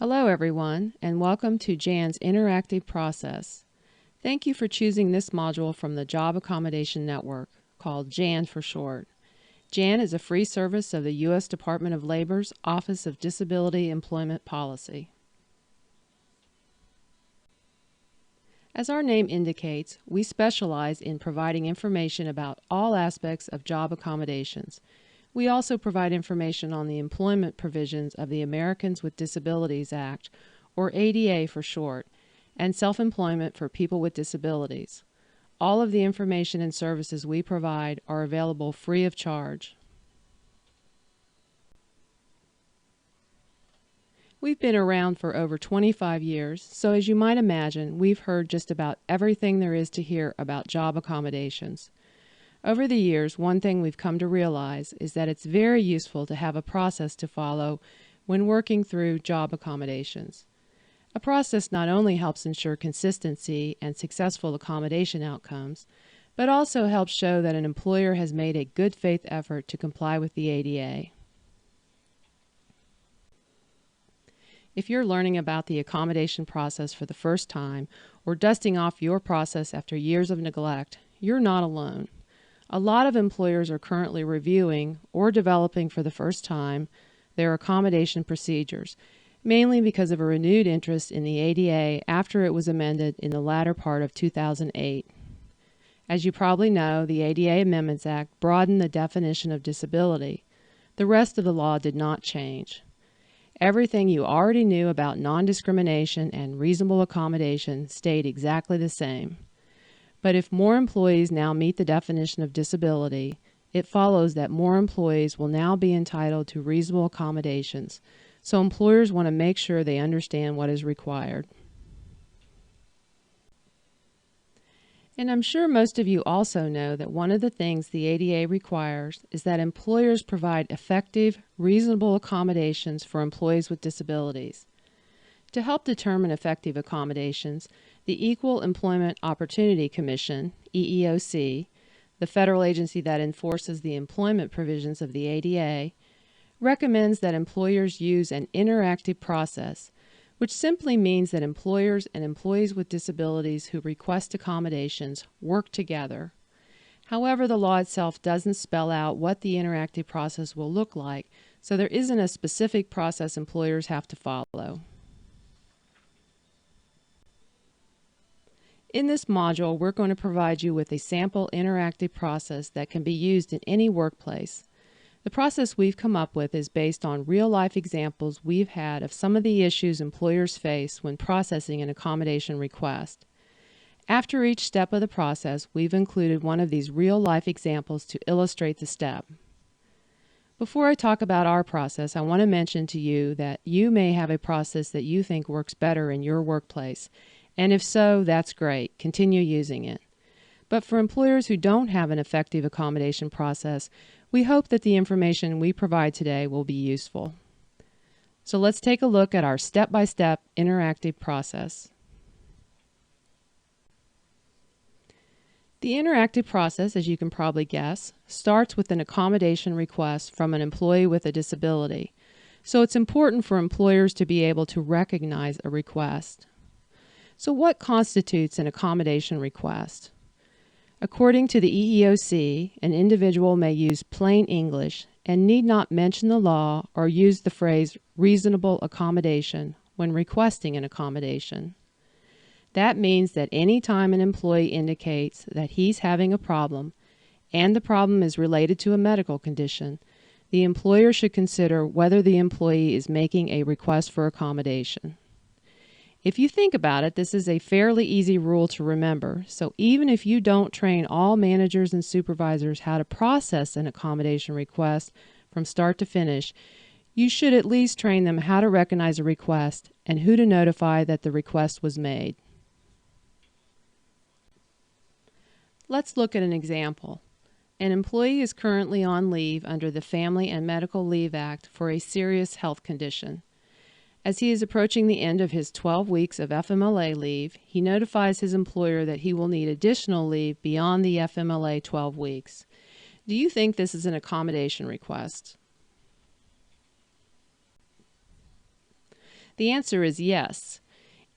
Hello everyone, and welcome to Jan's interactive process. Thank you for choosing this module from the Job Accommodation Network, called JAN for short. JAN is a free service of the U.S. Department of Labor's Office of Disability Employment Policy. As our name indicates, we specialize in providing information about all aspects of job accommodations. We also provide information on the employment provisions of the Americans with Disabilities Act, or ADA for short, and self-employment for people with disabilities. All of the information and services we provide are available free of charge. We've been around for over 25 years, so as you might imagine, we've heard just about everything there is to hear about job accommodations. Over the years, one thing we've come to realize is that it's very useful to have a process to follow when working through job accommodations. A process not only helps ensure consistency and successful accommodation outcomes, but also helps show that an employer has made a good faith effort to comply with the ADA. If you're learning about the accommodation process for the first time or dusting off your process after years of neglect, you're not alone. A lot of employers are currently reviewing or developing for the first time their accommodation procedures, mainly because of a renewed interest in the ADA after it was amended in the latter part of 2008. As you probably know, the ADA Amendments Act broadened the definition of disability. The rest of the law did not change. Everything you already knew about non-discrimination and reasonable accommodation stayed exactly the same. But if more employees now meet the definition of disability, it follows that more employees will now be entitled to reasonable accommodations, so employers want to make sure they understand what is required. And I'm sure most of you also know that one of the things the ADA requires is that employers provide effective, reasonable accommodations for employees with disabilities. To help determine effective accommodations, the Equal Employment Opportunity Commission, EEOC, the federal agency that enforces the employment provisions of the ADA, recommends that employers use an interactive process, which simply means that employers and employees with disabilities who request accommodations work together. However, the law itself doesn't spell out what the interactive process will look like, so there isn't a specific process employers have to follow. In this module, we're going to provide you with a sample interactive process that can be used in any workplace. The process we've come up with is based on real-life examples we've had of some of the issues employers face when processing an accommodation request. After each step of the process, we've included one of these real-life examples to illustrate the step. Before I talk about our process, I want to mention to you that you may have a process that you think works better in your workplace. And if so, that's great. Continue using it. But for employers who don't have an effective accommodation process, we hope that the information we provide today will be useful. So let's take a look at our step-by-step interactive process. The interactive process, as you can probably guess, starts with an accommodation request from an employee with a disability. So it's important for employers to be able to recognize a request. So what constitutes an accommodation request? According to the EEOC, an individual may use plain English and need not mention the law or use the phrase reasonable accommodation when requesting an accommodation. That means that any time an employee indicates that he's having a problem and the problem is related to a medical condition, the employer should consider whether the employee is making a request for accommodation. If you think about it, this is a fairly easy rule to remember, so even if you don't train all managers and supervisors how to process an accommodation request from start to finish, you should at least train them how to recognize a request and who to notify that the request was made. Let's look at an example. An employee is currently on leave under the Family and Medical Leave Act for a serious health condition. As he is approaching the end of his 12 weeks of FMLA leave, he notifies his employer that he will need additional leave beyond the FMLA 12 weeks. Do you think this is an accommodation request? The answer is yes.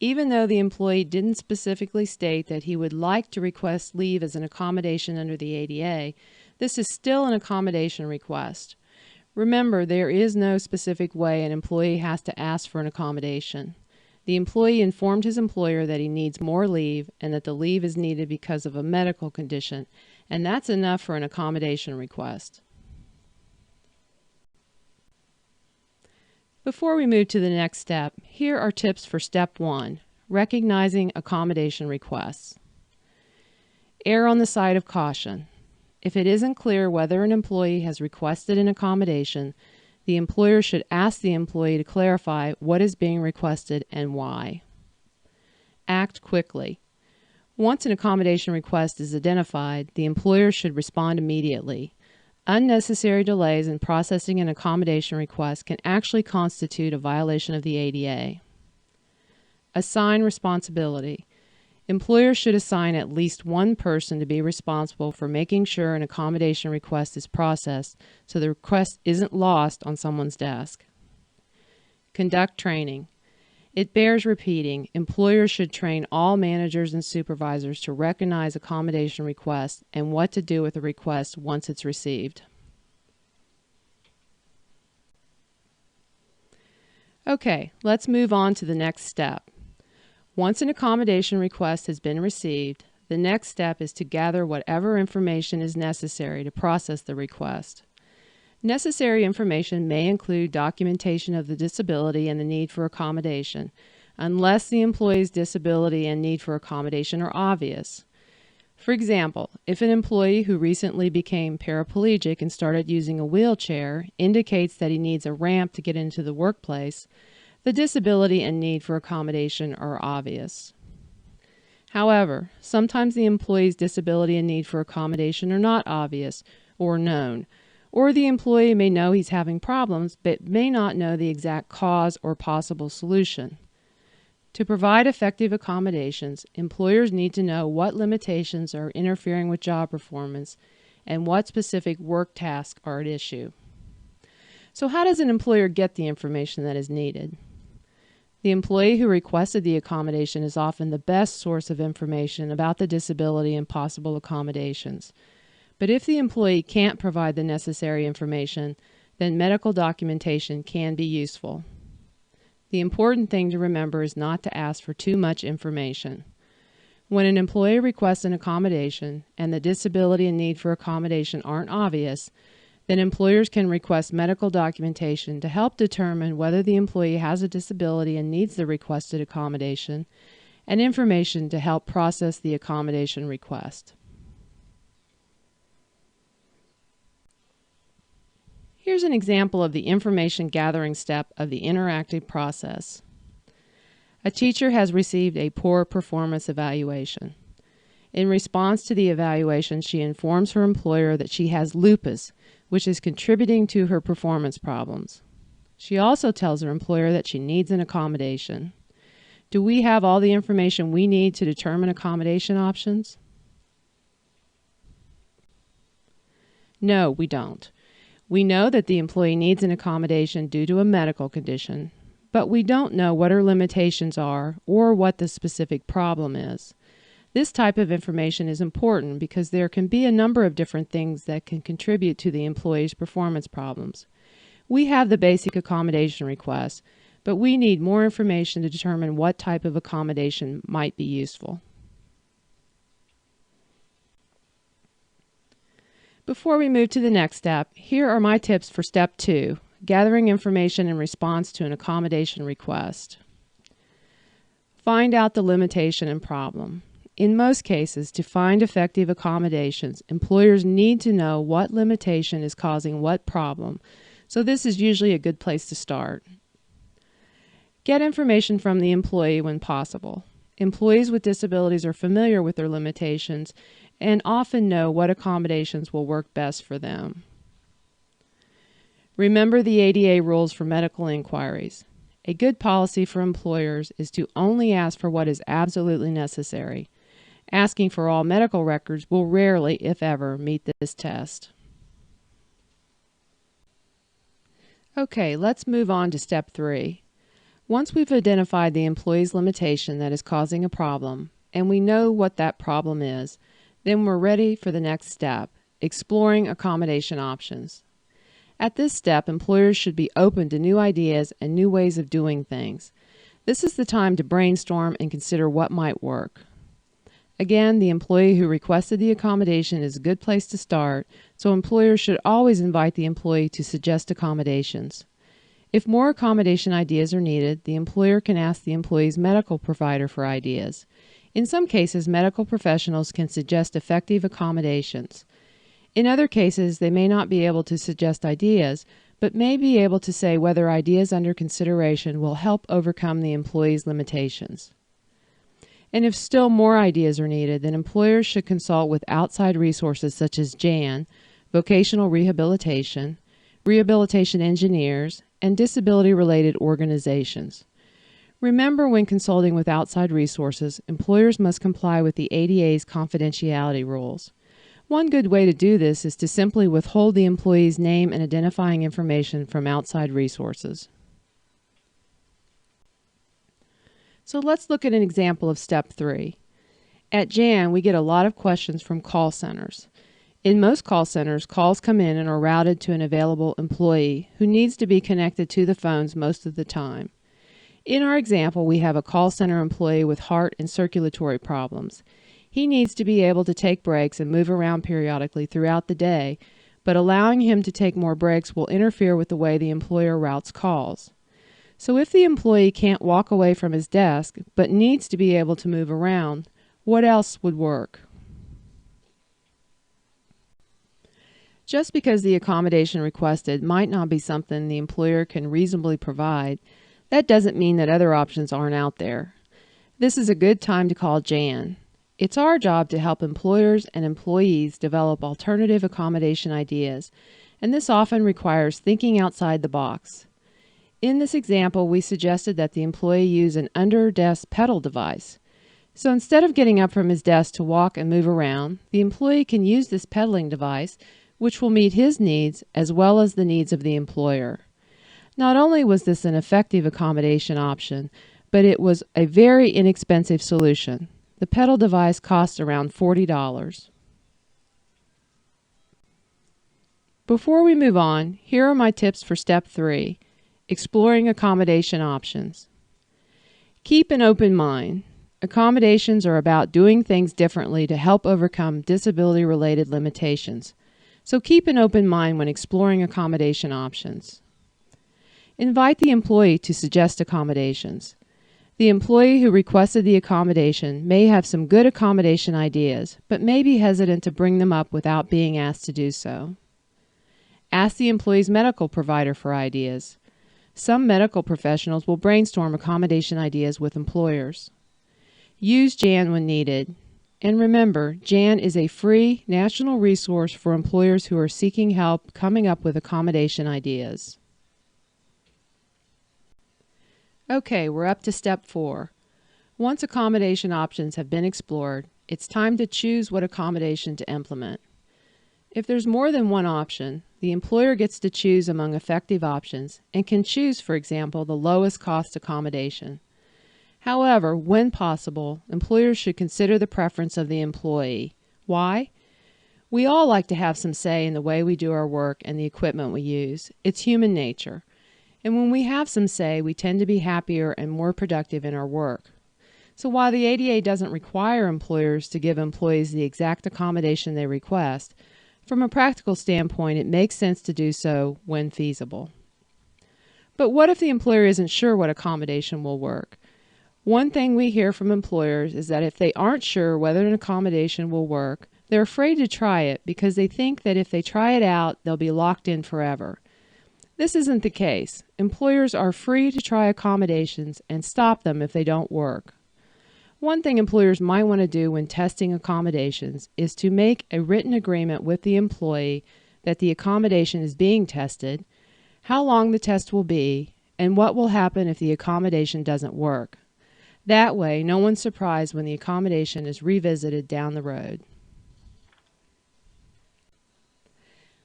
Even though the employee didn't specifically state that he would like to request leave as an accommodation under the ADA, this is still an accommodation request. Remember, there is no specific way an employee has to ask for an accommodation. The employee informed his employer that he needs more leave and that the leave is needed because of a medical condition, and that's enough for an accommodation request. Before we move to the next step, here are tips for Step 1, recognizing accommodation requests. Err on the side of caution. If it isn't clear whether an employee has requested an accommodation, the employer should ask the employee to clarify what is being requested and why. Act quickly. Once an accommodation request is identified, the employer should respond immediately. Unnecessary delays in processing an accommodation request can actually constitute a violation of the ADA. Assign responsibility. Employers should assign at least one person to be responsible for making sure an accommodation request is processed so the request isn't lost on someone's desk. Conduct training. It bears repeating, employers should train all managers and supervisors to recognize accommodation requests and what to do with a request once it's received. Okay, let's move on to the next step. Once an accommodation request has been received, the next step is to gather whatever information is necessary to process the request. Necessary information may include documentation of the disability and the need for accommodation, unless the employee's disability and need for accommodation are obvious. For example, if an employee who recently became paraplegic and started using a wheelchair indicates that he needs a ramp to get into the workplace, the disability and need for accommodation are obvious. However, sometimes the employee's disability and need for accommodation are not obvious or known, or the employee may know he's having problems but may not know the exact cause or possible solution. To provide effective accommodations, employers need to know what limitations are interfering with job performance and what specific work tasks are at issue. So how does an employer get the information that is needed? The employee who requested the accommodation is often the best source of information about the disability and possible accommodations. But if the employee can't provide the necessary information, then medical documentation can be useful. The important thing to remember is not to ask for too much information. When an employee requests an accommodation and the disability and need for accommodation aren't obvious, then employers can request medical documentation to help determine whether the employee has a disability and needs the requested accommodation, and information to help process the accommodation request. Here's an example of the information gathering step of the interactive process. A teacher has received a poor performance evaluation. In response to the evaluation, she informs her employer that she has lupus, which is contributing to her performance problems. She also tells her employer that she needs an accommodation. Do we have all the information we need to determine accommodation options? No, we don't. We know that the employee needs an accommodation due to a medical condition, but we don't know what her limitations are or what the specific problem is. This type of information is important because there can be a number of different things that can contribute to the employee's performance problems. We have the basic accommodation request, but we need more information to determine what type of accommodation might be useful. Before we move to the next step, here are my tips for Step 2, gathering information in response to an accommodation request. Find out the limitation and problem. In most cases, to find effective accommodations, employers need to know what limitation is causing what problem, so this is usually a good place to start. Get information from the employee when possible. Employees with disabilities are familiar with their limitations and often know what accommodations will work best for them. Remember the ADA rules for medical inquiries. A good policy for employers is to only ask for what is absolutely necessary. Asking for all medical records will rarely, if ever, meet this test. Okay, let's move on to Step 3. Once we've identified the employee's limitation that is causing a problem, and we know what that problem is, then we're ready for the next step, exploring accommodation options. At this step, employers should be open to new ideas and new ways of doing things. This is the time to brainstorm and consider what might work. Again, the employee who requested the accommodation is a good place to start, so employers should always invite the employee to suggest accommodations. If more accommodation ideas are needed, the employer can ask the employee's medical provider for ideas. In some cases, medical professionals can suggest effective accommodations. In other cases, they may not be able to suggest ideas, but may be able to say whether ideas under consideration will help overcome the employee's limitations. And if still more ideas are needed, then employers should consult with outside resources such as JAN, vocational rehabilitation, rehabilitation engineers, and disability-related organizations. Remember, when consulting with outside resources, employers must comply with the ADA's confidentiality rules. One good way to do this is to simply withhold the employee's name and identifying information from outside resources. So let's look at an example of Step 3. At JAN, we get a lot of questions from call centers. In most call centers, calls come in and are routed to an available employee who needs to be connected to the phones most of the time. In our example, we have a call center employee with heart and circulatory problems. He needs to be able to take breaks and move around periodically throughout the day, but allowing him to take more breaks will interfere with the way the employer routes calls. So if the employee can't walk away from his desk, but needs to be able to move around, what else would work? Just because the accommodation requested might not be something the employer can reasonably provide, that doesn't mean that other options aren't out there. This is a good time to call JAN. It's our job to help employers and employees develop alternative accommodation ideas, and this often requires thinking outside the box. In this example, we suggested that the employee use an under-desk pedal device. So instead of getting up from his desk to walk and move around, the employee can use this pedaling device, which will meet his needs as well as the needs of the employer. Not only was this an effective accommodation option, but it was a very inexpensive solution. The pedal device costs around $40. Before we move on, here are my tips for Step 3, exploring accommodation options. Keep an open mind. Accommodations are about doing things differently to help overcome disability-related limitations. So keep an open mind when exploring accommodation options. Invite the employee to suggest accommodations. The employee who requested the accommodation may have some good accommodation ideas, but may be hesitant to bring them up without being asked to do so. Ask the employee's medical provider for ideas. Some medical professionals will brainstorm accommodation ideas with employers. Use JAN when needed. And remember, JAN is a free national resource for employers who are seeking help coming up with accommodation ideas. Okay, we're up to Step 4. Once accommodation options have been explored, it's time to choose what accommodation to implement. If there's more than one option, the employer gets to choose among effective options and can choose, for example, the lowest cost accommodation. However, when possible, employers should consider the preference of the employee. Why? We all like to have some say in the way we do our work and the equipment we use. It's human nature. And when we have some say, we tend to be happier and more productive in our work. So while the ADA doesn't require employers to give employees the exact accommodation they request, from a practical standpoint, it makes sense to do so when feasible. But what if the employer isn't sure what accommodation will work? One thing we hear from employers is that if they aren't sure whether an accommodation will work, they're afraid to try it because they think that if they try it out, they'll be locked in forever. This isn't the case. Employers are free to try accommodations and stop them if they don't work. One thing employers might want to do when testing accommodations is to make a written agreement with the employee that the accommodation is being tested, how long the test will be, and what will happen if the accommodation doesn't work. That way, no one's surprised when the accommodation is revisited down the road.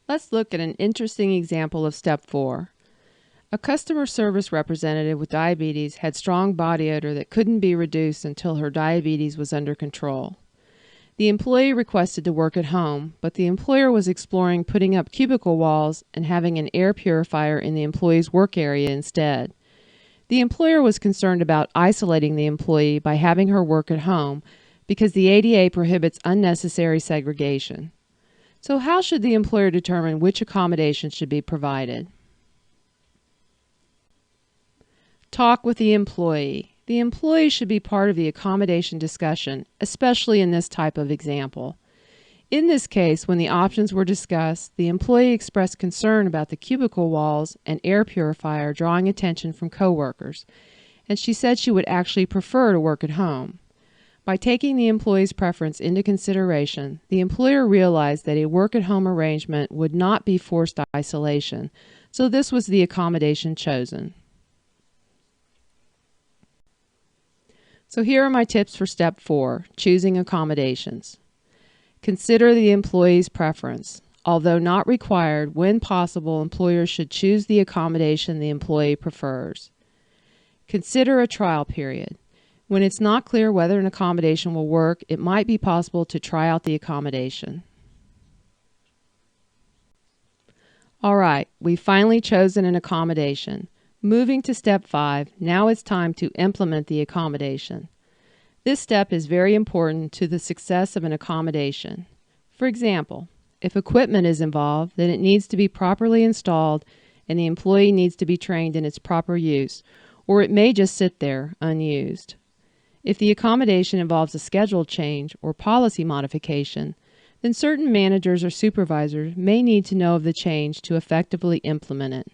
Let's look at an interesting example of Step 4. A customer service representative with diabetes had strong body odor that couldn't be reduced until her diabetes was under control. The employee requested to work at home, but the employer was exploring putting up cubicle walls and having an air purifier in the employee's work area instead. The employer was concerned about isolating the employee by having her work at home because the ADA prohibits unnecessary segregation. So how should the employer determine which accommodations should be provided? Talk with the employee. The employee should be part of the accommodation discussion, especially in this type of example. In this case, when the options were discussed, the employee expressed concern about the cubicle walls and air purifier drawing attention from coworkers, and she said she would actually prefer to work at home. By taking the employee's preference into consideration, the employer realized that a work-at-home arrangement would not be forced isolation, so this was the accommodation chosen. So here are my tips for step 4, choosing accommodations. Consider the employee's preference. Although not required, when possible, employers should choose the accommodation the employee prefers. Consider a trial period. When it's not clear whether an accommodation will work, it might be possible to try out the accommodation. All right, we've finally chosen an accommodation. Moving to step 5, now it's time to implement the accommodation. This step is very important to the success of an accommodation. For example, if equipment is involved, then it needs to be properly installed and the employee needs to be trained in its proper use, or it may just sit there unused. If the accommodation involves a schedule change or policy modification, then certain managers or supervisors may need to know of the change to effectively implement it.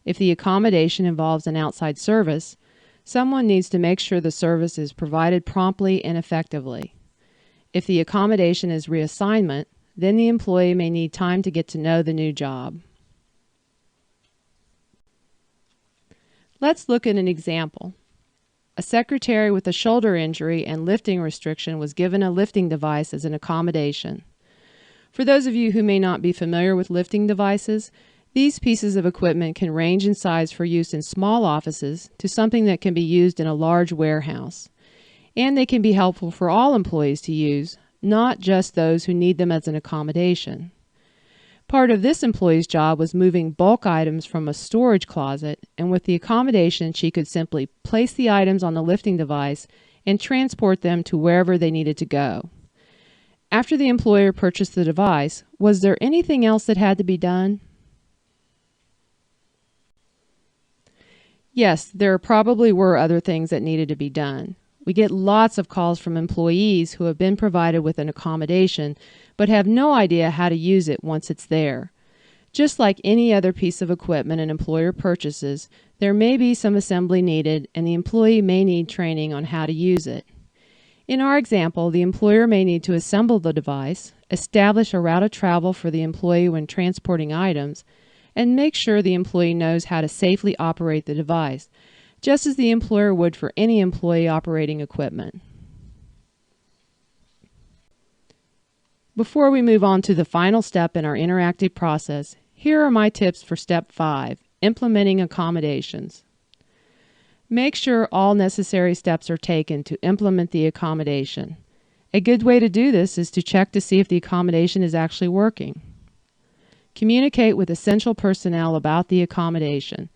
If the accommodation involves an outside service, someone needs to make sure the service is provided promptly and effectively. If the accommodation is reassignment, then the employee may need time to get to know the new job. Let's look at an example. A secretary with a shoulder injury and lifting restriction was given a lifting device as an accommodation. For those of you who may not be familiar with lifting devices, these pieces of equipment can range in size for use in small offices to something that can be used in a large warehouse. And they can be helpful for all employees to use, not just those who need them as an accommodation. Part of this employee's job was moving bulk items from a storage closet, and with the accommodation she could simply place the items on the lifting device and transport them to wherever they needed to go. After the employer purchased the device, was there anything else that had to be done? Yes, there probably were other things that needed to be done. We get lots of calls from employees who have been provided with an accommodation but have no idea how to use it once it's there. Just like any other piece of equipment an employer purchases, there may be some assembly needed and the employee may need training on how to use it. In our example, the employer may need to assemble the device, establish a route of travel for the employee when transporting items, and make sure the employee knows how to safely operate the device, just as the employer would for any employee operating equipment. Before we move on to the final step in our interactive process, here are my tips for step 5, implementing accommodations. Make sure all necessary steps are taken to implement the accommodation. A good way to do this is to check to see if the accommodation is actually working. Communicate with essential personnel about the accommodation,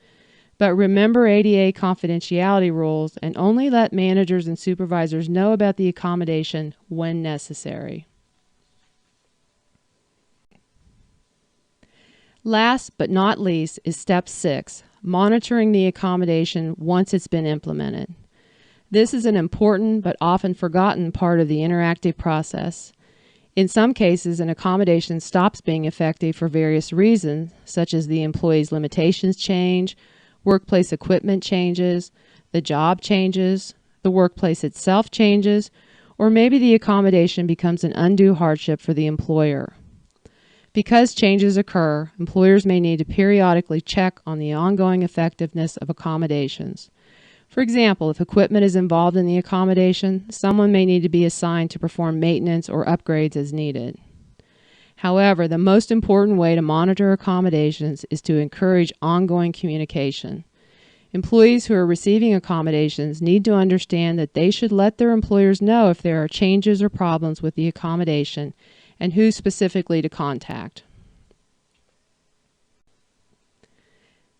but remember ADA confidentiality rules and only let managers and supervisors know about the accommodation when necessary. Last but not least is step 6, monitoring the accommodation once it's been implemented. This is an important but often forgotten part of the interactive process. In some cases, an accommodation stops being effective for various reasons, such as the employee's limitations change, workplace equipment changes, the job changes, the workplace itself changes, or maybe the accommodation becomes an undue hardship for the employer. Because changes occur, employers may need to periodically check on the ongoing effectiveness of accommodations. For example, if equipment is involved in the accommodation, someone may need to be assigned to perform maintenance or upgrades as needed. However, the most important way to monitor accommodations is to encourage ongoing communication. Employees who are receiving accommodations need to understand that they should let their employers know if there are changes or problems with the accommodation and who specifically to contact.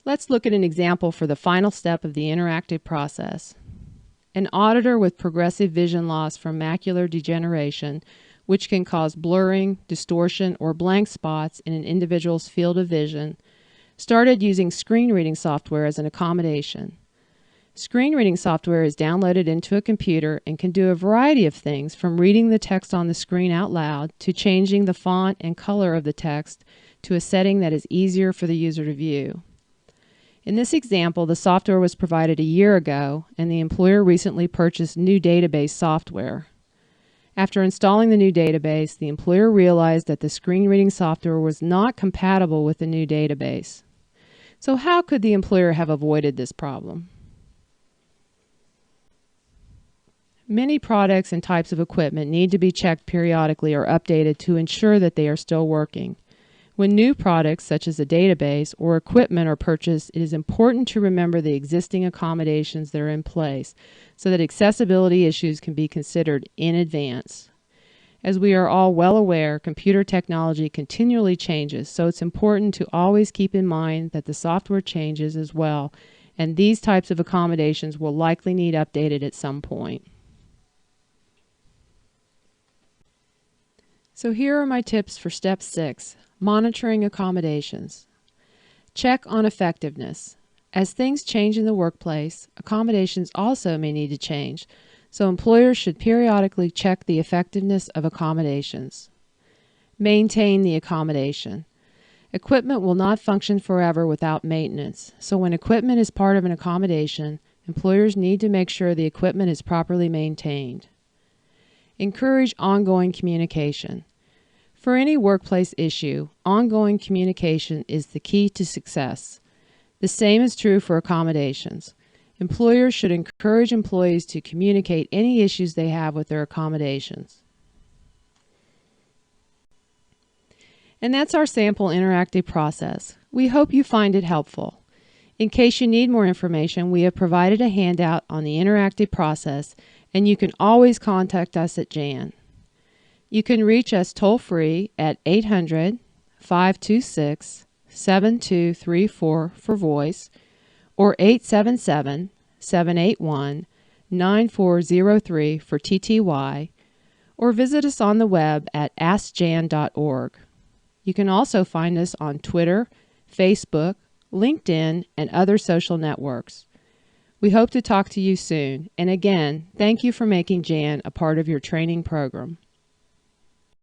Let's look at an example for the final step of the interactive process. An auditor with progressive vision loss from macular degeneration, which can cause blurring, distortion, or blank spots in an individual's field of vision, started using screen reading software as an accommodation. Screen reading software is downloaded into a computer and can do a variety of things, from reading the text on the screen out loud to changing the font and color of the text to a setting that is easier for the user to view. In this example, the software was provided a year ago, and the employer recently purchased new database software. After installing the new database, the employer realized that the screen reading software was not compatible with the new database. So how could the employer have avoided this problem? Many products and types of equipment need to be checked periodically or updated to ensure that they are still working. When new products, such as a database or equipment, are purchased, it is important to remember the existing accommodations that are in place so that accessibility issues can be considered in advance. As we are all well aware, computer technology continually changes, so it's important to always keep in mind that the software changes as well, and these types of accommodations will likely need updated at some point. So here are my tips for Step 6, monitoring accommodations. Check on effectiveness. As things change in the workplace, accommodations also may need to change, so employers should periodically check the effectiveness of accommodations. Maintain the accommodation. Equipment will not function forever without maintenance, so when equipment is part of an accommodation, employers need to make sure the equipment is properly maintained. Encourage ongoing communication. For any workplace issue, ongoing communication is the key to success. The same is true for accommodations. Employers should encourage employees to communicate any issues they have with their accommodations. And that's our sample interactive process. We hope you find it helpful. In case you need more information, we have provided a handout on the interactive process, and you can always contact us at Jan. You can reach us toll-free at 800-526-7234 for voice, or 877-781-9403 for TTY, or visit us on the web at askjan.org. You can also find us on Twitter, Facebook, LinkedIn, and other social networks. We hope to talk to you soon, and again, thank you for making Jan a part of your training program.